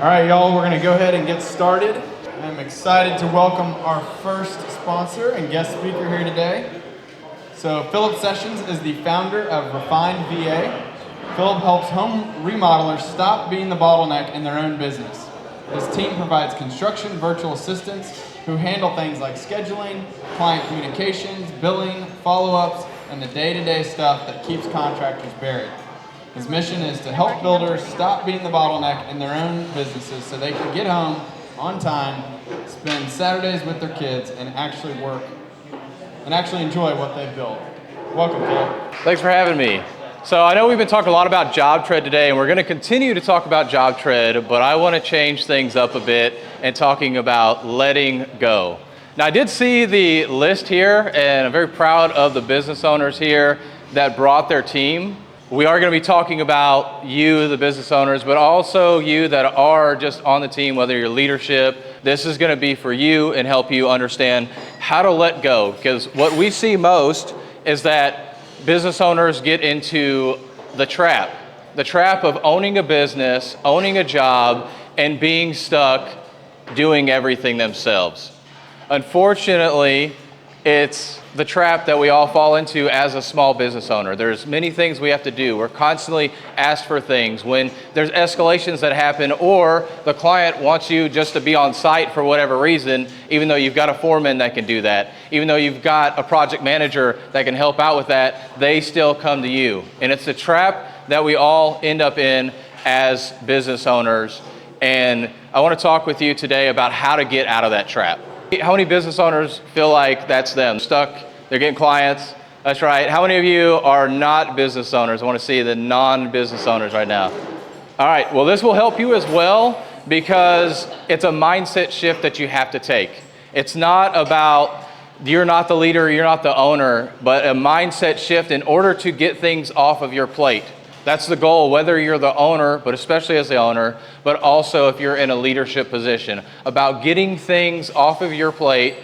All right, y'all, we're going to go ahead and get started. I'm excited to welcome our first sponsor and guest speaker here today. So Philip Sessions is the founder of Refined VA. Philip helps home remodelers stop being the bottleneck in their own business. His team provides construction virtual assistants who handle things like scheduling, client communications, billing, follow-ups, and the day-to-day stuff that keeps contractors buried. His mission is to help builders stop being the bottleneck in their own businesses so they can get home on time, spend Saturdays with their kids, and actually work and actually enjoy what they've built. Welcome, Phil. Thanks for having me. So I know we've been talking a lot about job tread today, and we're going to continue to talk about job tread, but I want to change things up a bit and talking about letting go. Now, I did see the list here, and I'm very proud of the business owners here that brought their team. We are going to be talking about you, the business owners, but also you that are just on the team, whether you're leadership. This is going to be for you and help you understand how to let go. Because what we see most is that business owners get into the trap of owning a business, owning a job, and being stuck doing everything themselves. Unfortunately, it's the trap that we all fall into as a small business owner. There's many things we have to do. We're constantly asked for things. When there's escalations that happen, or the client wants you just to be on site for whatever reason, even though you've got a foreman that can do that, even though you've got a project manager that can help out with that, they still come to you. And it's a trap that we all end up in as business owners. And I want to talk with you today about how to get out of that trap. How many business owners feel like that's them? Stuck, they're getting clients. That's right. How many of you are not business owners? I want to see the non-business owners right now. All right, well, this will help you as well because it's a mindset shift that you have to take. It's not about you're not the leader, you're not the owner, but a mindset shift in order to get things off of your plate. That's the goal, whether you're the owner, but especially as the owner, but also if you're in a leadership position, about getting things off of your plate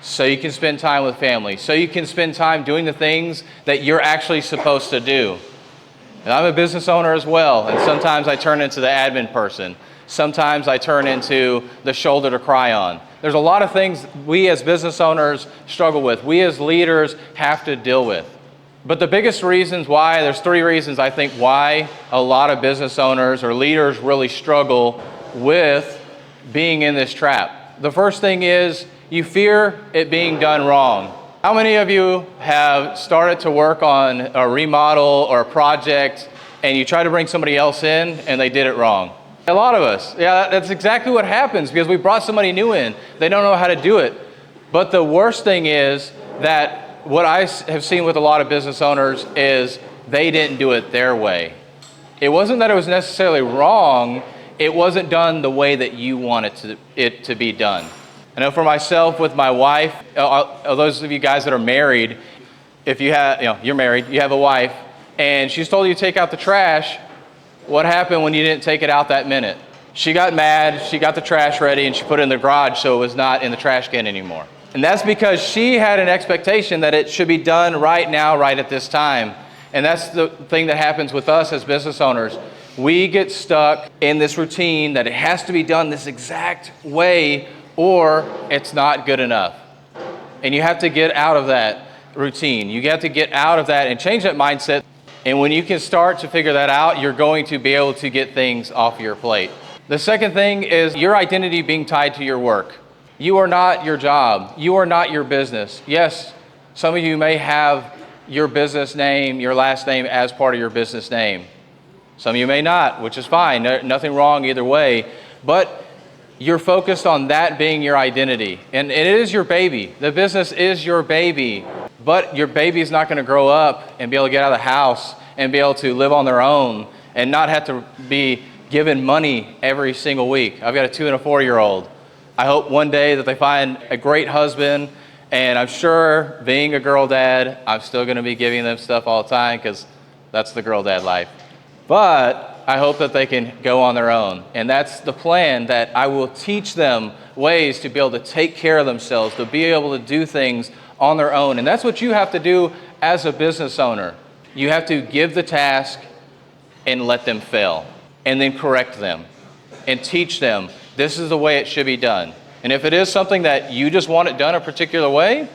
so you can spend time with family, so you can spend time doing the things that you're actually supposed to do. And I'm a business owner as well, and sometimes I turn into the admin person. Sometimes I turn into the shoulder to cry on. There's a lot of things we as business owners struggle with, we as leaders have to deal with. But the biggest reasons why, there's three reasons I think why a lot of business owners or leaders really struggle with being in this trap. The first thing is you fear it being done wrong. How many of you have started to work on a remodel or a project and you try to bring somebody else in and they did it wrong? A lot of us. Yeah, that's exactly what happens because we brought somebody new in. They don't know how to do it. But the worst thing is that what I have seen with a lot of business owners is they didn't do it their way. It wasn't that it was necessarily wrong, it wasn't done the way that you wanted it to be done. I know for myself with my wife, those of you guys that are married, if you have, you're married, you have a wife, and she's told you to take out the trash, what happened when you didn't take it out that minute? She got mad, she got the trash ready, and she put it in the garage so it was not in the trash can anymore. And that's because she had an expectation that it should be done right now, right at this time. And that's the thing that happens with us as business owners. We get stuck in this routine that it has to be done this exact way or it's not good enough. And you have to get out of that routine. You have to get out of that and change that mindset. And when you can start to figure that out, you're going to be able to get things off your plate. The second thing is your identity being tied to your work. You are not your job. You are not your business. Yes, some of you may have your business name, your last name as part of your business name. Some of you may not, which is fine. Nothing wrong either way. But you're focused on that being your identity. And it is your baby. The business is your baby. But your baby is not going to grow up and be able to get out of the house and be able to live on their own and not have to be given money every single week. I've got a 2 and a 4-year-old. I hope one day that they find a great husband, and I'm sure being a girl dad, I'm still going to be giving them stuff all the time because that's the girl dad life. But I hope that they can go on their own. And that's the plan, that I will teach them ways to be able to take care of themselves, to be able to do things on their own. And that's what you have to do as a business owner. You have to give the task and let them fail, and then correct them. and teach them this is the way it should be done. And if it is something that you just want it done a particular way,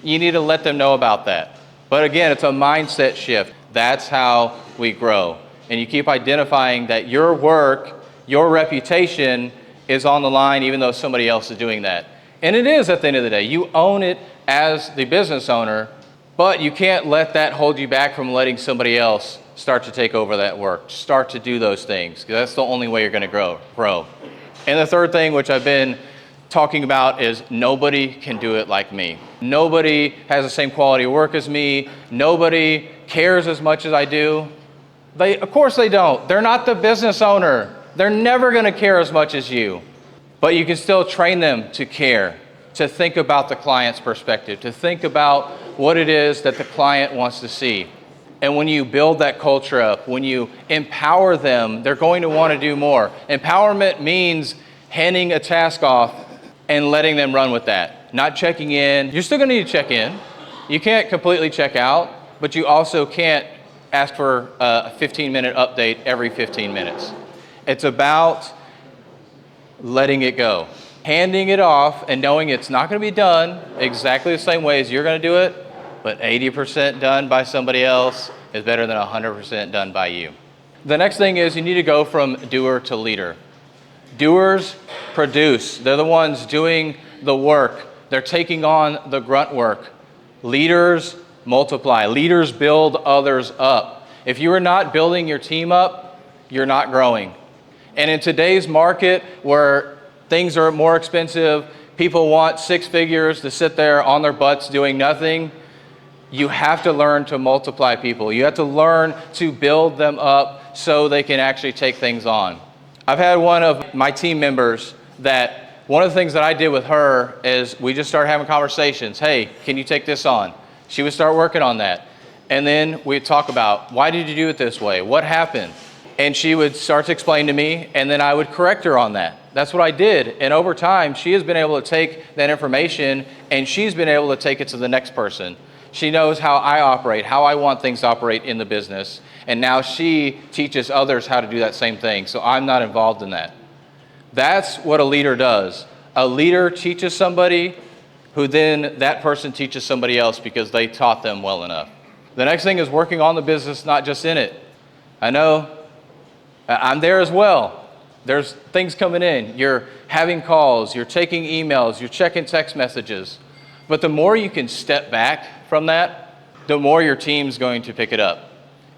you need to let them know about that. But again, it's a mindset shift. That's how we grow. And you keep identifying that your work, your reputation is on the line even though somebody else is doing that. And it is at the end of the day. You own it as the business owner, but you can't let that hold you back from letting somebody else start to take over that work, start to do those things, because that's the only way you're going to grow. And the third thing, which I've been talking about, is nobody can do it like me. Nobody has the same quality of work as me. Nobody cares as much as I do. Of course they don't. They're not the business owner. They're never going to care as much as you. But you can still train them to care, to think about the client's perspective, to think about what it is that the client wants to see. And when you build that culture up, when you empower them, they're going to want to do more. Empowerment means handing a task off and letting them run with that, not checking in. You're still going to need to check in. You can't completely check out, but you also can't ask for a 15-minute update every 15 minutes. It's about letting it go, handing it off and knowing it's not going to be done exactly the same way as you're going to do it, but 80% done by somebody else is better than 100% done by you. The next thing is you need to go from doer to leader. Doers produce. They're the ones doing the work. They're taking on the grunt work. Leaders multiply. Leaders build others up. If you are not building your team up, you're not growing. And in today's market where things are more expensive, people want 6 figures to sit there on their butts doing nothing, you have to learn to multiply people. You have to learn to build them up so they can actually take things on. I've had one of my team members that one of the things that I did with her is we just started having conversations. Hey, can you take this on? She would start working on that. And then we'd talk about, why did you do it this way? What happened? And she would start to explain to me, and then I would correct her on that. That's what I did. And over time, she has been able to take that information, and she's been able to take it to the next person. She knows how I operate, how I want things to operate in the business. And now she teaches others how to do that same thing. So I'm not involved in that. That's what a leader does. A leader teaches somebody who then that person teaches somebody else because they taught them well enough. The next thing is working on the business, not just in it. I know I'm there as well. There's things coming in. You're having calls, you're taking emails, you're checking text messages. But the more you can step back from that, the more your team's going to pick it up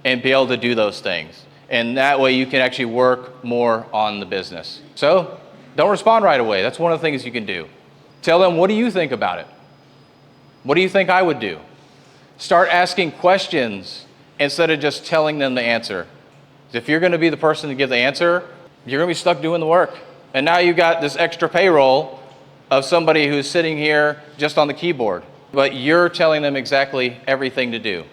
and be able to do those things. And that way you can actually work more on the business. So don't respond right away. That's one of the things you can do. Tell them, what do you think about it? What do you think I would do? Start asking questions instead of just telling them the answer. If you're going to be the person to give the answer, you're going to be stuck doing the work. And now you've got this extra payroll of somebody who's sitting here just on the keyboard. But you're telling them exactly everything to do.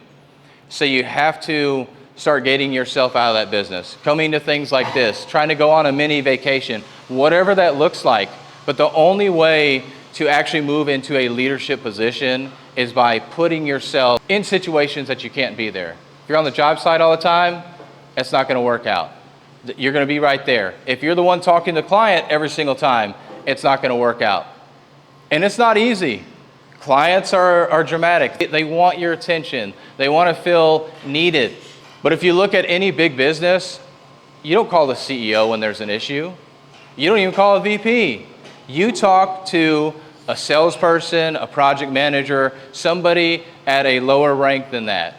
So you have to start getting yourself out of that business. Coming to things like this, trying to go on a mini vacation, whatever that looks like. But the only way to actually move into a leadership position is by putting yourself in situations that you can't be there. If you're on the job site all the time, it's not going to work out. You're going to be right there. If you're the one talking to the client every single time, it's not going to work out. And it's not easy. Clients are dramatic. They want your attention. They want to feel needed. But if you look at any big business, you don't call the CEO when there's an issue. You don't even call a VP. You talk to a salesperson, a project manager, somebody at a lower rank than that.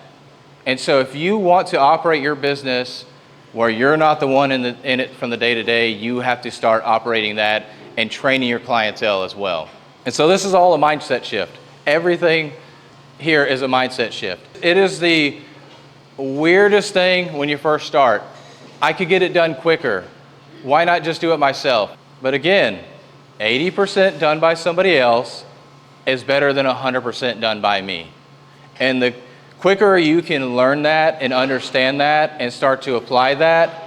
And so if you want to operate your business where you're not the one in it from the day to day, you have to start operating that and training your clientele as well. And so this is all a mindset shift. Everything here is a mindset shift. It is the weirdest thing when you first start. I could get it done quicker. Why not just do it myself? But again, 80% done by somebody else is better than 100% done by me. And the quicker you can learn that and understand that and start to apply that,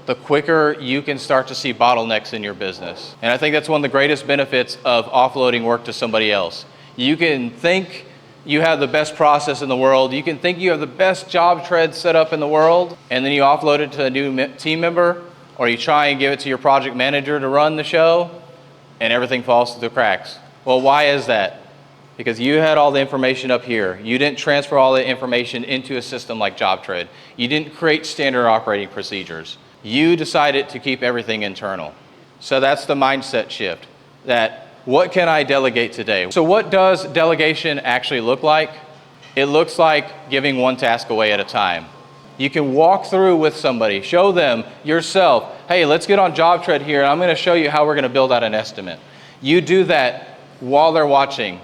the quicker you can start to see bottlenecks in your business. And I think that's one of the greatest benefits of offloading work to somebody else. You can think you have the best process in the world. You can think you have the best job tread set up in the world, and then you offload it to a new team member. Or you try and give it to your project manager to run the show, and everything falls through the cracks. Well, why is that? Because you had all the information up here. You didn't transfer all the information into a system like JobTread. You didn't create standard operating procedures. You decided to keep everything internal. So that's the mindset shift, that what can I delegate today? So what does delegation actually look like? It looks like giving one task away at a time. You can walk through with somebody, show them yourself, hey, let's get on JobTread here, and I'm gonna show you how we're gonna build out an estimate. You do that while they're watching.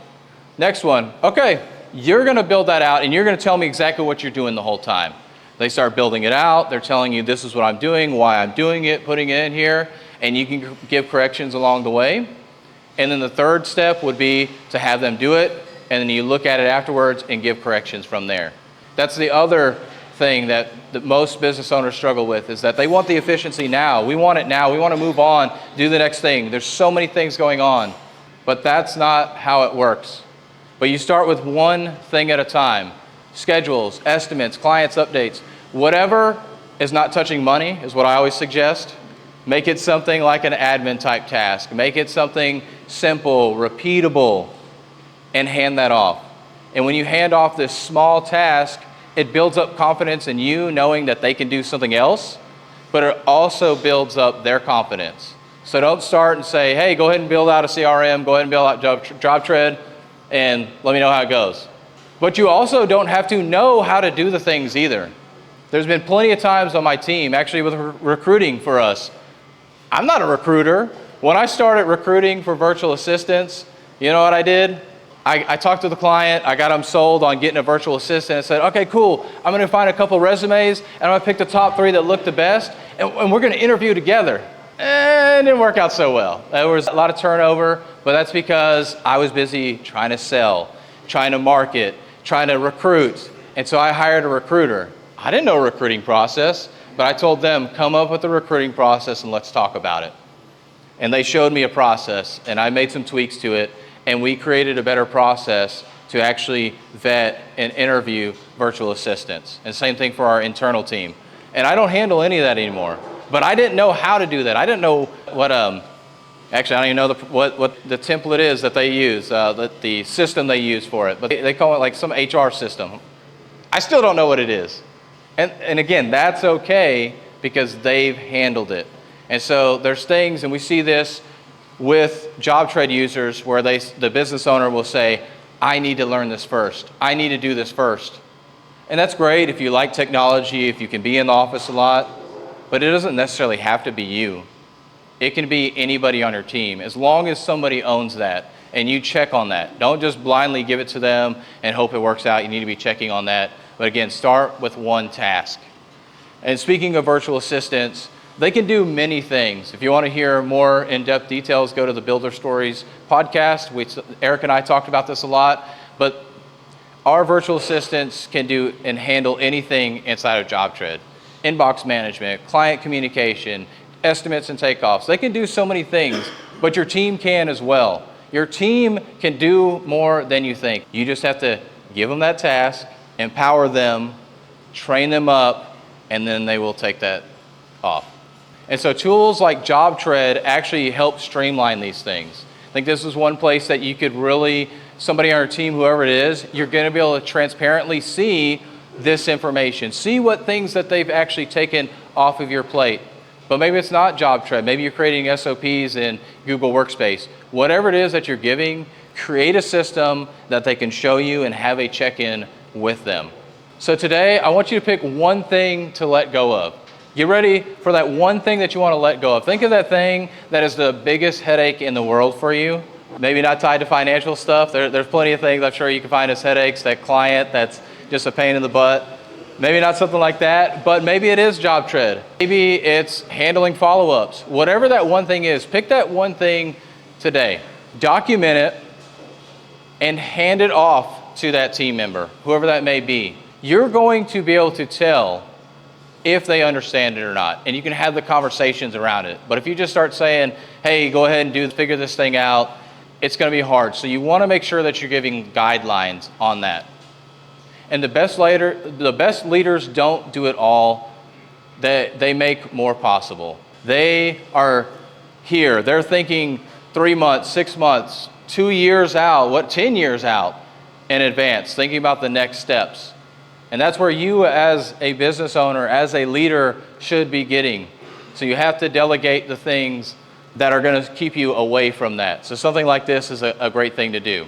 Next one, okay, you're gonna build that out and you're gonna tell me exactly what you're doing the whole time. They start building it out, they're telling you this is what I'm doing, why I'm doing it, putting it in here, and you can give corrections along the way. And then the third step would be to have them do it, and then you look at it afterwards and give corrections from there. That's the other thing that most business owners struggle with, is that they want the efficiency now. We want it now. We want to move on, do the next thing. There's so many things going on, but that's not how it works. But you start with one thing at a time. Schedules, estimates, clients, updates, whatever is not touching money is what I always suggest. Make it something like an admin type task. Make it something simple, repeatable, and hand that off. And when you hand off this small task, it builds up confidence in you knowing that they can do something else, but it also builds up their confidence. So don't start and say, hey, go ahead and build out a CRM, go ahead and build out JobTread, and let me know how it goes. But you also don't have to know how to do the things either. There's been plenty of times on my team, actually with recruiting for us. I'm not a recruiter. When I started recruiting for virtual assistants, you know what I did? I talked to the client, I got them sold on getting a virtual assistant, and said, okay, cool, I'm gonna find a couple resumes, and I'm gonna pick the top 3 that look the best, and we're gonna interview together. And it didn't work out so well. There was a lot of turnover, but that's because I was busy trying to sell, trying to market, trying to recruit, and so I hired a recruiter. I didn't know a recruiting process, but I told them, come up with a recruiting process and let's talk about it. And they showed me a process, and I made some tweaks to it, and we created a better process to actually vet and interview virtual assistants. And same thing for our internal team. And I don't handle any of that anymore. But I didn't know how to do that. I didn't know what, actually I don't even know what the template is that they use, the system they use for it. But they call it like some HR system. I still don't know what it is. And again, that's okay because they've handled it. And so there's things, and we see this with JobTread users where the business owner will say, I need to learn this first. I need to do this first. And that's great if you like technology, if you can be in the office a lot, but it doesn't necessarily have to be you. It can be anybody on your team, as long as somebody owns that and you check on that. Don't just blindly give it to them and hope it works out. You need to be checking on that. But again, start with one task. And speaking of virtual assistants, they can do many things. If you want to hear more in-depth details, go to the Builder Stories podcast. Eric and I talked about this a lot, but our virtual assistants can do and handle anything inside of JobTread. Inbox management, client communication, estimates and takeoffs. They can do so many things, but your team can as well. Your team can do more than you think. You just have to give them that task, empower them, train them up, and then they will take that off. And so tools like JobTread actually help streamline these things. I think this is one place that you could really, somebody on your team, whoever it is, you're gonna be able to transparently see this information. See what things that they've actually taken off of your plate. But maybe it's not JobTread. Maybe you're creating SOPs in Google Workspace. Whatever it is that you're giving, create a system that they can show you and have a check-in with them. So today, I want you to pick one thing to let go of. Get ready for that one thing that you want to let go of. Think of that thing that is the biggest headache in the world for you. Maybe not tied to financial stuff. There's plenty of things I'm sure you can find as headaches. That client that's just a pain in the butt. Maybe not something like that, but maybe it is JobTread. Maybe it's handling follow-ups. Whatever that one thing is, pick that one thing today. Document it and hand it off to that team member, whoever that may be. You're going to be able to tell if they understand it or not, and you can have the conversations around it. But if you just start saying, hey, go ahead and figure this thing out, it's gonna be hard. So you wanna make sure that you're giving guidelines on that. And the best leaders don't do it all. They make more possible. They are here. They're thinking 3 months, 6 months, 2 years out, 10 years out in advance, thinking about the next steps. And that's where you as a business owner, as a leader, should be getting. So you have to delegate the things that are going to keep you away from that. So something like this is a great thing to do.